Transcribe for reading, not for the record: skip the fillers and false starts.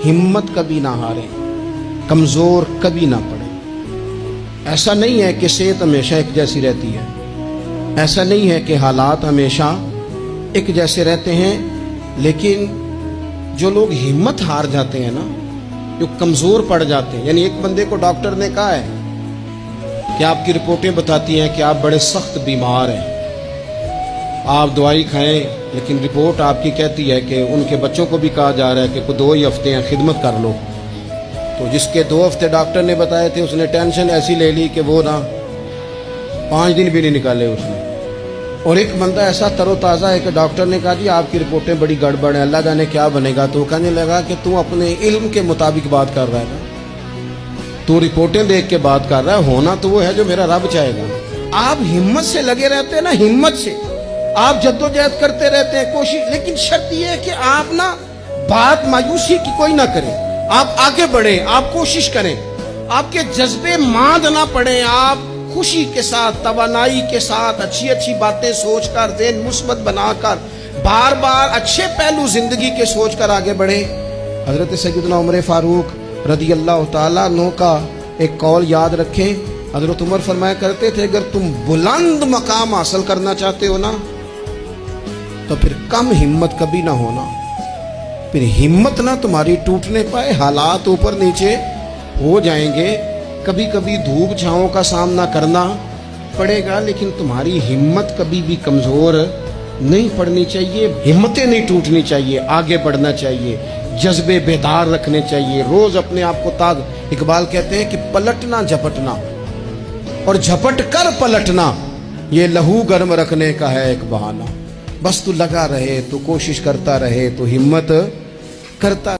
हिम्मत कभी ना हारे, कमज़ोर कभी ना पड़े। ऐसा नहीं है कि सेहत हमेशा एक जैसी रहती है, ऐसा नहीं है कि हालात हमेशा एक जैसे रहते हैं, लेकिन जो लोग हिम्मत हार जाते हैं ना, जो कमज़ोर पड़ जाते हैं, यानी एक बंदे को डॉक्टर ने कहा है कि आपकी रिपोर्टें बताती हैं कि आप बड़े सख्त बीमार हैं, आप दवाई खाएं, लेकिन रिपोर्ट आपकी कहती है कि उनके बच्चों को भी कहा जा रहा है कि कोई 2 ही हफ्ते हैं, खिदमत कर लो। तो जिसके 2 हफ्ते डॉक्टर ने बताए थे, उसने टेंशन ऐसी ले ली कि वो ना 5 दिन भी नहीं निकाले उसने। और एक बंदा ऐसा तरोताज़ा है कि डॉक्टर ने कहा जी आपकी रिपोर्टें बड़ी गड़बड़ हैं, अल्लाह जाने क्या बनेगा। तो कहने लगा कि तू अपने इल्म के मुताबिक बात कर रहा है ना, तू रिपोर्टें देख के बात कर रहा है, होना तो वो है जो मेरा रब चाहेगा। आप हिम्मत से लगे रहते हैं ना, हिम्मत से आप जद्दोजहद करते रहते हैं, कोशिश, लेकिन शर्त यह है कि आप ना बात मायूसी की कोई ना करें, आप आगे बढ़ें, आप कोशिश करें, आपके जज्बे मांद ना पड़े, आप खुशी के साथ, तवानाई के साथ, अच्छी अच्छी बातें सोचकर, ज़हन मुस्बत बनाकर, बार बार अच्छे पहलू जिंदगी के सोचकर आगे बढ़े। हजरत सैयदना उमर फारूक रदी अल्लाह ताला अन्हु का एक कौल याद रखें। हजरत उमर फरमाया करते थे, अगर तुम बुलंद मकाम हासिल करना चाहते हो ना, तो फिर कम हिम्मत कभी ना होना, फिर हिम्मत ना तुम्हारी टूटने पाए, हालात ऊपर नीचे हो जाएंगे, कभी कभी धूप छांव का सामना करना पड़ेगा, लेकिन तुम्हारी हिम्मत कभी भी कमज़ोर नहीं पड़नी चाहिए, हिम्मतें नहीं टूटनी चाहिए, आगे बढ़ना चाहिए, जज्बे बेदार रखने चाहिए, रोज़ अपने आप को ताज़। इकबाल कहते हैं कि पलटना झपटना और झपट कर पलटना, ये लहू गर्म रखने का है एक बहाना। बस तू लगा रहे, तू कोशिश करता रहे, तू हिम्मत करता